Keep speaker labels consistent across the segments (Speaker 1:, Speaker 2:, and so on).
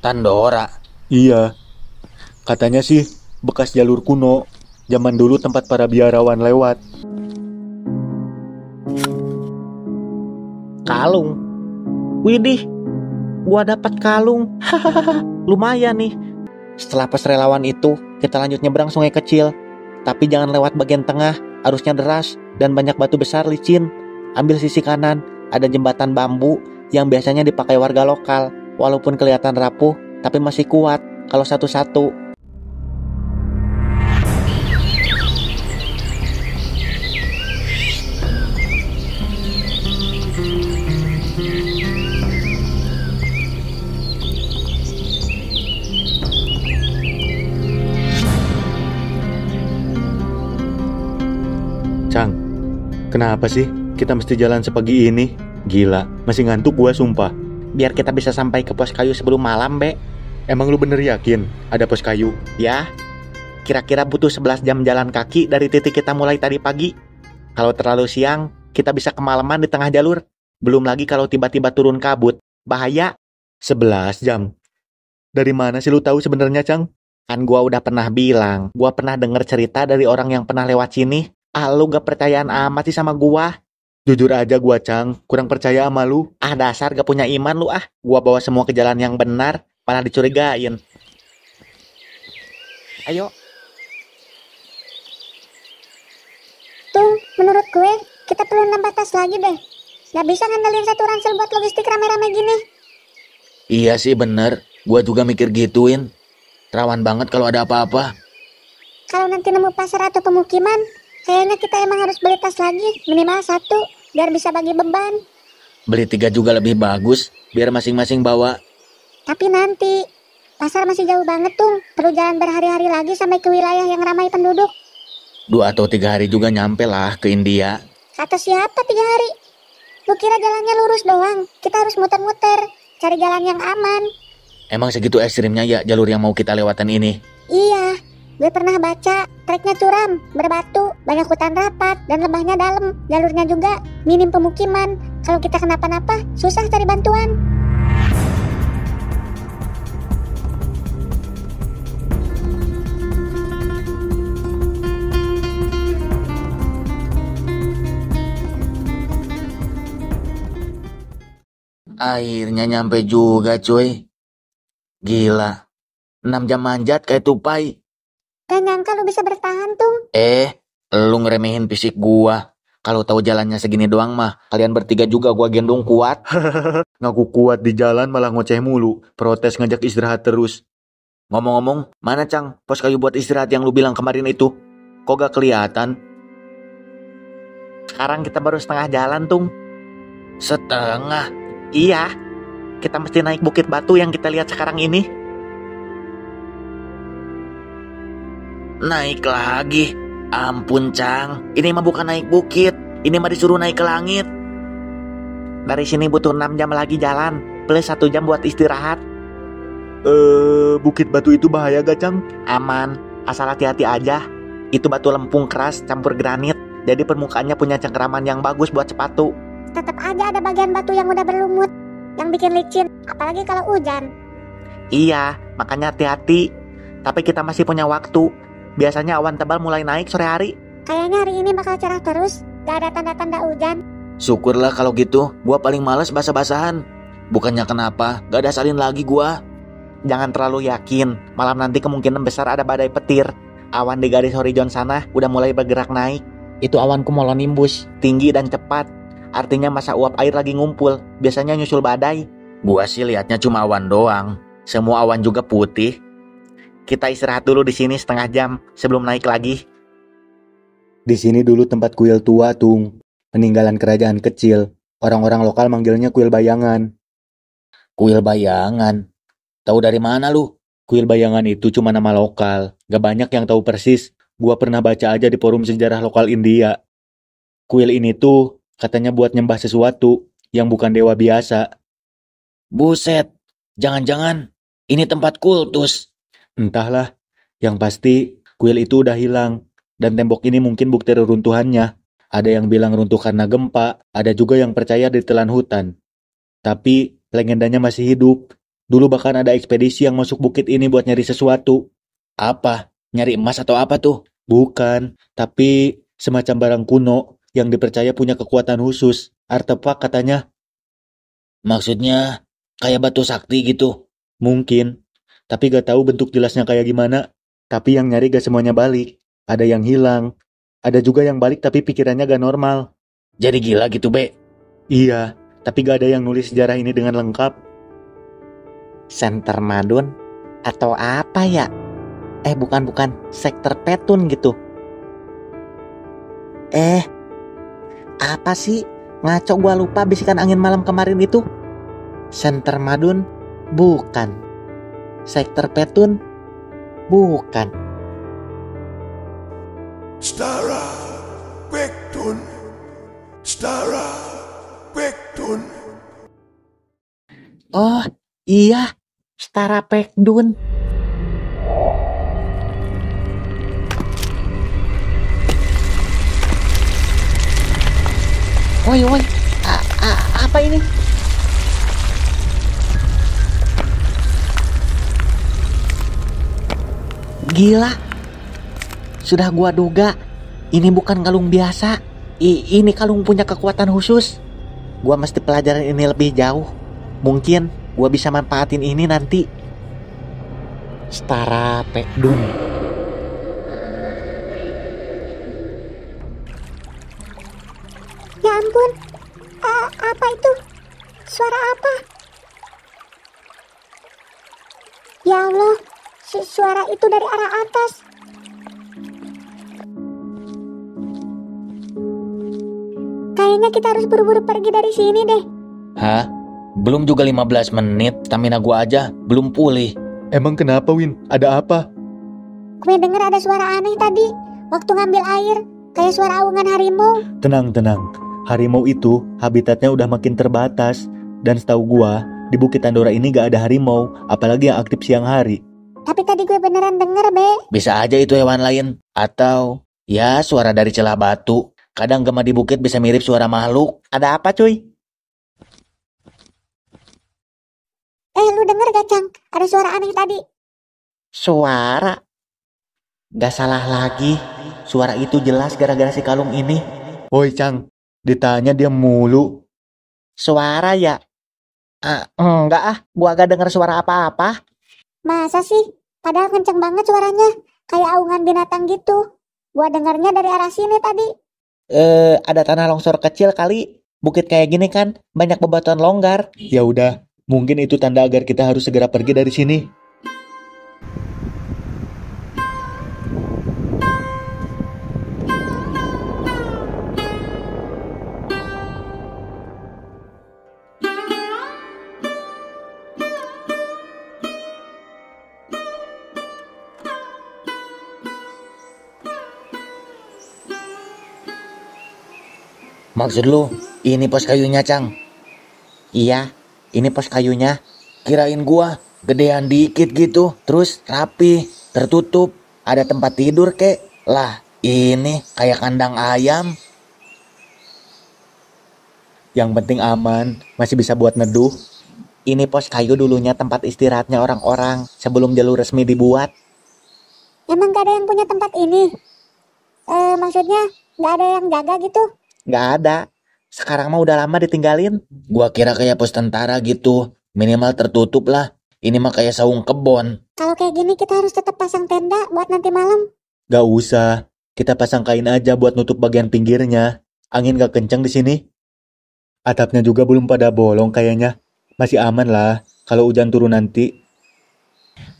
Speaker 1: Tandora.
Speaker 2: Iya, katanya sih bekas jalur kuno. Zaman dulu tempat para biarawan lewat.
Speaker 3: Kalung. Widih, gua dapat kalung. Hahaha, lumayan nih. Setelah pos relawan itu, kita lanjut nyebrang sungai kecil. Tapi jangan lewat bagian tengah, arusnya deras dan banyak batu besar licin. Ambil sisi kanan, ada jembatan bambu yang biasanya dipakai warga lokal. Walaupun kelihatan rapuh, tapi masih kuat kalau satu-satu.
Speaker 2: Cang, kenapa sih kita mesti jalan sepagi ini? Gila, masih ngantuk gua sumpah.
Speaker 3: Biar kita bisa sampai ke pos kayu sebelum malam, Be.
Speaker 2: Emang lu bener yakin ada pos kayu?
Speaker 3: Ya, kira-kira butuh 11 jam jalan kaki dari titik kita mulai tadi pagi. Kalau terlalu siang, kita bisa kemalaman di tengah jalur. Belum lagi kalau tiba-tiba turun kabut. Bahaya.
Speaker 2: 11 jam. Dari mana sih lu tahu sebenarnya, Cang?
Speaker 3: Kan gua udah pernah bilang, gua pernah denger cerita dari orang yang pernah lewat sini. Lu gak percayaan amat sih sama gua.
Speaker 2: Jujur aja gua, Cang, kurang percaya sama lu.
Speaker 3: Dasar gak punya iman lu ah. Gua bawa semua ke jalan yang benar, malah dicurigain. Ayo.
Speaker 4: Tung, menurut gue, kita perlu nambah tas lagi deh. Gak bisa ngandelin satu ransel buat logistik rame-rame gini.
Speaker 1: Iya sih bener. Gua juga mikir gituin. Rawan banget kalau ada apa-apa.
Speaker 4: Kalau nanti nemu pasar atau pemukiman, kayaknya kita emang harus beli tas lagi, minimal 1, biar bisa bagi beban.
Speaker 1: Beli 3 juga lebih bagus, biar masing-masing bawa.
Speaker 4: Tapi nanti, pasar masih jauh banget tuh, perlu jalan berhari-hari lagi sampai ke wilayah yang ramai penduduk.
Speaker 1: 2 atau 3 hari juga nyampe lah ke India.
Speaker 4: Kata siapa 3 hari? Lu kira jalannya lurus doang? Kita harus muter-muter, cari jalan yang aman.
Speaker 1: Emang segitu ekstrimnya ya jalur yang mau kita lewatan ini?
Speaker 4: Iya, gue pernah baca, treknya curam, berbatu, banyak hutan rapat, dan lembahnya dalam. Jalurnya juga minim pemukiman. Kalau kita kenapa-napa, susah cari bantuan.
Speaker 1: Akhirnya nyampe juga cuy. Gila, 6 jam manjat kayak tupai.
Speaker 4: Gak nyangka lu bisa bertahan tuh.
Speaker 1: Lu ngeremehin fisik gua. Kalau tahu jalannya segini doang mah, kalian bertiga juga gua gendong kuat.
Speaker 2: Ngaku kuat di jalan malah ngoceh mulu. Protes ngajak istirahat terus.
Speaker 1: Ngomong-ngomong, mana Cang pos kayu buat istirahat yang lu bilang kemarin itu? Kok gak kelihatan?
Speaker 3: Sekarang kita baru setengah jalan, Tung.
Speaker 1: Setengah?
Speaker 3: Iya, kita mesti naik bukit batu yang kita lihat sekarang ini.
Speaker 1: Naik lagi? Ampun Cang, ini mah bukan naik bukit. Ini mah disuruh naik ke langit.
Speaker 3: Dari sini butuh 6 jam lagi jalan, plus 1 jam buat istirahat.
Speaker 2: Bukit batu itu bahaya gak, Cang?
Speaker 3: Aman, asal hati-hati aja. Itu batu lempung keras campur granit, jadi permukaannya punya cengkeraman yang bagus buat sepatu.
Speaker 4: Tetap aja ada bagian batu yang udah berlumut, yang bikin licin, apalagi kalau hujan.
Speaker 3: Iya, makanya hati-hati. Tapi kita masih punya waktu. Biasanya awan tebal mulai naik sore hari.
Speaker 4: Kayaknya hari ini bakal cerah terus, gak ada tanda-tanda hujan.
Speaker 1: Syukurlah kalau gitu, gua paling males basah-basahan. Bukannya kenapa, gak ada salin lagi gua.
Speaker 3: Jangan terlalu yakin, malam nanti kemungkinan besar ada badai petir. Awan di garis horizon sana udah mulai bergerak naik. Itu awan cumulonimbus, tinggi dan cepat. Artinya masa uap air lagi ngumpul, biasanya nyusul badai.
Speaker 1: Gua sih lihatnya cuma awan doang. Semua awan juga putih.
Speaker 3: Kita istirahat dulu di sini setengah jam sebelum naik lagi.
Speaker 2: Di sini dulu tempat kuil tua, Tung. Peninggalan kerajaan kecil. Orang-orang lokal manggilnya kuil bayangan.
Speaker 1: Kuil bayangan? Tahu dari mana lu?
Speaker 2: Kuil bayangan itu cuma nama lokal. Gak banyak yang tahu persis. Gua pernah baca aja di forum sejarah lokal India. Kuil ini tuh katanya buat nyembah sesuatu yang bukan dewa biasa.
Speaker 1: Buset, jangan-jangan ini tempat kultus.
Speaker 2: Entahlah, yang pasti kuil itu udah hilang. Dan tembok ini mungkin bukti reruntuhannya. Ada yang bilang runtuh karena gempa, ada juga yang percaya ditelan hutan. Tapi legendanya masih hidup. Dulu bahkan ada ekspedisi yang masuk bukit ini buat nyari sesuatu.
Speaker 1: Apa? Nyari emas atau apa tuh?
Speaker 2: Bukan, tapi semacam barang kuno yang dipercaya punya kekuatan khusus. Artefak katanya.
Speaker 1: Maksudnya kayak batu sakti gitu.
Speaker 2: Mungkin, tapi gak tahu bentuk jelasnya kayak gimana. Tapi yang nyari gak semuanya balik. Ada yang hilang. Ada juga yang balik tapi pikirannya gak normal.
Speaker 1: Jadi gila gitu, Be.
Speaker 2: Iya, tapi gak ada yang nulis sejarah ini dengan lengkap.
Speaker 3: Center Madun atau apa ya? Bukan, sektor Petun gitu. Apa sih? Ngaco, gua lupa bisikan angin malam kemarin itu. Center Madun bukan. Sektor Petun bukan.
Speaker 5: Stara Pektun. Stara Pektun.
Speaker 3: Oh iya, Stara Pekdun. Woi, apa ini? Gila. Sudah gua duga, ini bukan kalung biasa. Ini kalung punya kekuatan khusus. Gua mesti pelajarin ini lebih jauh. Mungkin gua bisa manfaatin ini nanti. Stara Pekdun.
Speaker 4: Ya ampun, apa itu? Suara apa? Ya Allah, suara itu dari arah atas. Kayaknya kita harus buru-buru pergi dari sini deh.
Speaker 1: Hah? Belum juga 15 menit, stamina gua aja belum pulih.
Speaker 2: Emang kenapa, Win? Ada apa?
Speaker 4: Gue dengar ada suara aneh tadi waktu ngambil air, kayak suara aungan harimau.
Speaker 2: Tenang. Harimau itu habitatnya udah makin terbatas. Dan setahu gua, di Bukit Tandora ini gak ada harimau, apalagi yang aktif siang hari.
Speaker 4: Tapi tadi gue beneran denger, Be.
Speaker 1: Bisa aja itu hewan lain. Atau, ya suara dari celah batu. Kadang gema di bukit bisa mirip suara makhluk.
Speaker 3: Ada apa, cuy?
Speaker 4: Lu denger gak, Cang? Ada suara aneh tadi.
Speaker 3: Suara? Gak salah lagi. Suara itu jelas gara-gara si kalung ini.
Speaker 2: Woi, Cang. Ditanya dia mulu.
Speaker 3: Suara ya? Enggak gua gak denger suara apa-apa.
Speaker 4: Masa sih? Padahal kenceng banget suaranya. Kayak aungan binatang gitu. Gua dengarnya dari arah sini tadi.
Speaker 3: Ada tanah longsor kecil kali. Bukit kayak gini kan banyak bebatuan longgar.
Speaker 2: Ya udah, mungkin itu tanda agar kita harus segera pergi dari sini.
Speaker 1: Maksud lu, ini pos kayunya, Cang?
Speaker 3: Iya, ini pos kayunya.
Speaker 1: Kirain gua gedean dikit gitu, terus rapi, tertutup, ada tempat tidur kek. Lah, ini kayak kandang ayam.
Speaker 2: Yang penting aman, masih bisa buat neduh.
Speaker 3: Ini pos kayu dulunya tempat istirahatnya orang-orang sebelum jalur resmi dibuat.
Speaker 4: Emang gak ada yang punya tempat ini? Maksudnya gak ada yang jaga gitu?
Speaker 3: Gak ada. Sekarang mah udah lama ditinggalin.
Speaker 1: Gua kira kayak pos tentara gitu, minimal tertutup lah. Ini mah kayak saung kebon.
Speaker 4: Kalau kayak gini kita harus tetap pasang tenda buat nanti malam.
Speaker 2: Gak usah, kita pasang kain aja buat nutup bagian pinggirnya. Angin gak kencang di sini. Atapnya juga belum pada bolong kayaknya. Masih aman lah kalau hujan turun nanti.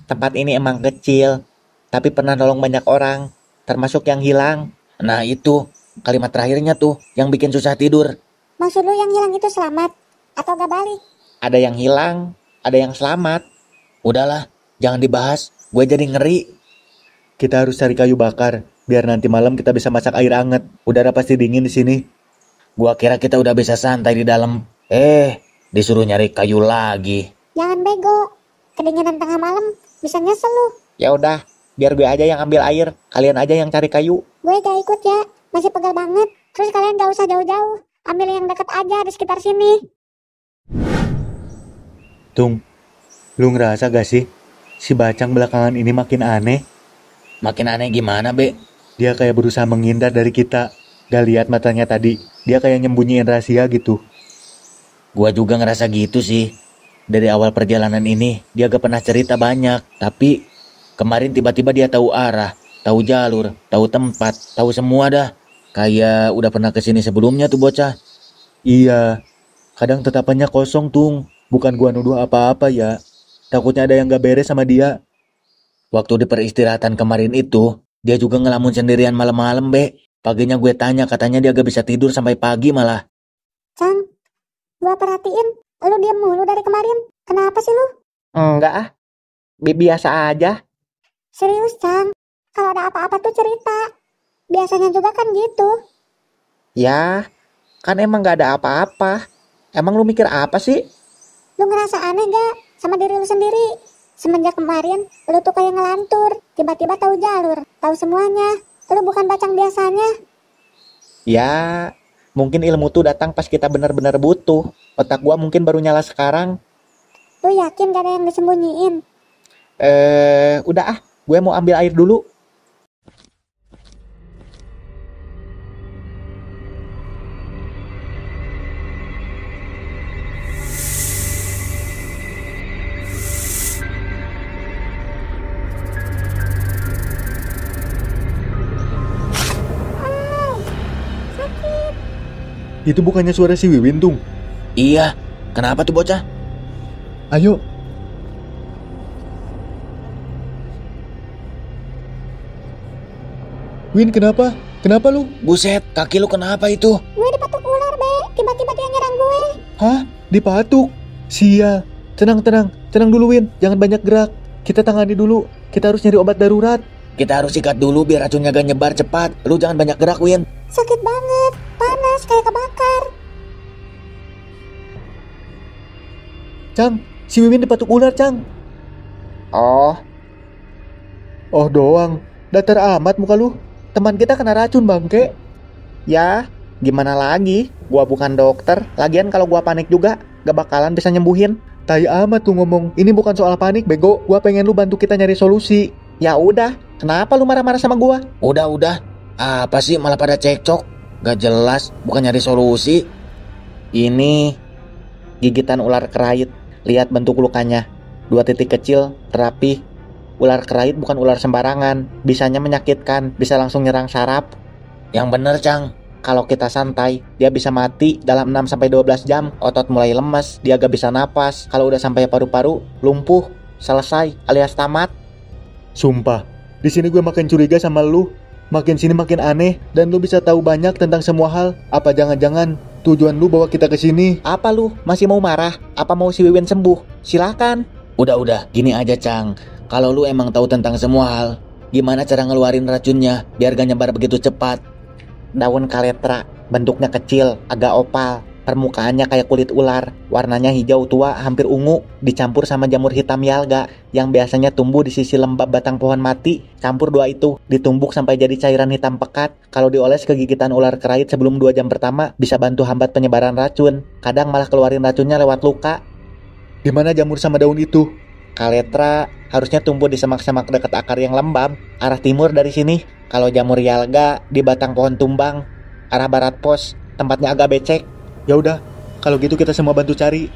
Speaker 3: Tempat ini emang kecil, tapi pernah nolong banyak orang, termasuk yang hilang.
Speaker 1: Nah itu, kalimat terakhirnya tuh yang bikin susah tidur.
Speaker 4: Maksud lu yang hilang itu selamat? Atau gak balik?
Speaker 3: Ada yang hilang, ada yang selamat.
Speaker 1: Udahlah, jangan dibahas, gue jadi ngeri.
Speaker 2: Kita harus cari kayu bakar, biar nanti malam kita bisa masak air anget. Udara pasti dingin di sini.
Speaker 1: Gua kira kita udah bisa santai di dalam. Disuruh nyari kayu lagi.
Speaker 4: Jangan bego. Kedinginan tengah malam bisa nyesel lu.
Speaker 3: Ya udah, biar gue aja yang ambil air, kalian aja yang cari kayu.
Speaker 4: Gue gak ikut ya, masih pegal banget. Terus kalian gak usah jauh-jauh, ambil yang deket aja di sekitar sini.
Speaker 2: Tung, Lu ngerasa gak sih? Si Bacang belakangan ini makin aneh.
Speaker 1: Makin aneh gimana, Be?
Speaker 2: Dia kayak berusaha menghindar dari kita. Gak lihat matanya tadi. Dia kayak nyembunyiin rahasia gitu.
Speaker 1: Gua juga ngerasa gitu sih. Dari awal perjalanan ini, dia gak pernah cerita banyak. Tapi kemarin tiba-tiba dia tahu arah, tahu jalur, tahu tempat, tahu semua dah. Kayak udah pernah kesini sebelumnya tuh bocah.
Speaker 2: Iya. Kadang tetapannya kosong, Tung. Bukan gua nuduh apa-apa ya. Takutnya ada yang gak beres sama dia.
Speaker 1: Waktu di peristirahatan kemarin itu, dia juga ngelamun sendirian malam-malam, Be. Paginya gue tanya, katanya dia gak bisa tidur sampai pagi malah.
Speaker 4: Cang, gua perhatiin, lu diam mulu dari kemarin. Kenapa sih lu?
Speaker 3: Enggak ah, biasa aja.
Speaker 4: Serius, Cang. Kalau ada apa-apa tuh cerita. Biasanya juga kan gitu.
Speaker 3: Ya, kan emang gak ada apa-apa. Emang lu mikir apa sih?
Speaker 4: Lu ngerasa aneh gak sama diri lu sendiri? Semenjak kemarin, lu tuh kayak ngelantur. Tiba-tiba tahu jalur, tahu semuanya. Lu bukan Bacang biasanya.
Speaker 3: Ya, mungkin ilmu tuh datang pas kita benar-benar butuh. Otak gua mungkin baru nyala sekarang.
Speaker 4: Lu yakin gak ada yang disembunyiin?
Speaker 3: Udah ah, gue mau ambil air dulu.
Speaker 2: Itu bukannya suara si Wiwin, Tung?
Speaker 1: Iya, kenapa tuh bocah?
Speaker 2: Ayo. Win, kenapa? Kenapa lu?
Speaker 1: Buset, kaki lu kenapa itu?
Speaker 4: Gue dipatuk ular, Be. Tiba-tiba dia nyerang gue.
Speaker 2: Hah? Dipatuk? Sial. Tenang dulu, Win. Jangan banyak gerak. Kita tangani dulu. Kita harus nyari obat darurat.
Speaker 1: Kita harus sikat dulu biar racunnya gak nyebar cepat. Lu jangan banyak gerak, Win.
Speaker 4: Sakit banget. Panas kayak kebakar.
Speaker 2: Cang, si Wiwin dipatuk ular, Cang.
Speaker 3: Oh,
Speaker 2: Doang. Datar amat muka lu. Teman kita kena racun, bangke.
Speaker 3: ya gimana lagi? Gua bukan dokter. Lagian kalau gua panik juga, gak bakalan bisa nyembuhin.
Speaker 2: Tai amat tuh ngomong. Ini bukan soal panik, bego. Gua pengen lu bantu kita nyari solusi.
Speaker 3: Ya udah, kenapa lu marah-marah sama gua?
Speaker 1: Udah. Apa sih malah pada cekcok? Gak jelas, bukan nyari solusi.
Speaker 3: Ini gigitan ular kerait. Lihat bentuk lukanya. 2 titik kecil, rapi. Ular kerait bukan ular sembarangan. Bisanya menyakitkan, bisa langsung nyerang saraf.
Speaker 1: Yang bener, Cang.
Speaker 3: Kalau kita santai, dia bisa mati dalam 6-12 jam. Otot mulai lemes, dia gak bisa napas. Kalau udah sampai paru-paru, lumpuh. Selesai, alias tamat.
Speaker 2: Sumpah, di sini gue makin curiga sama lu. Makin sini makin aneh, dan lu bisa tahu banyak tentang semua hal. Apa jangan-jangan tujuan lu bawa kita ke sini?
Speaker 3: Apa lu? Masih mau marah? Apa mau si Wiwin sembuh? Silakan.
Speaker 1: Udah, gini aja, Cang. Kalau lu emang tahu tentang semua hal, gimana cara ngeluarin racunnya biar gak nyebar begitu cepat?
Speaker 3: Daun kaletra, bentuknya kecil, agak opal. Permukaannya kayak kulit ular, warnanya hijau tua hampir ungu, dicampur sama jamur hitam yalga yang biasanya tumbuh di sisi lembab batang pohon mati. Campur 2 itu, ditumbuk sampai jadi cairan hitam pekat. Kalau dioles ke gigitan ular kerait sebelum 2 jam pertama, bisa bantu hambat penyebaran racun. Kadang malah keluarin racunnya lewat luka.
Speaker 2: Di mana jamur sama daun itu?
Speaker 3: Kaletra harusnya tumbuh di semak-semak dekat akar yang lembab, arah timur dari sini. Kalau jamur yalga di batang pohon tumbang, arah barat pos, tempatnya agak becek.
Speaker 2: Ya udah, kalau gitu kita semua bantu cari.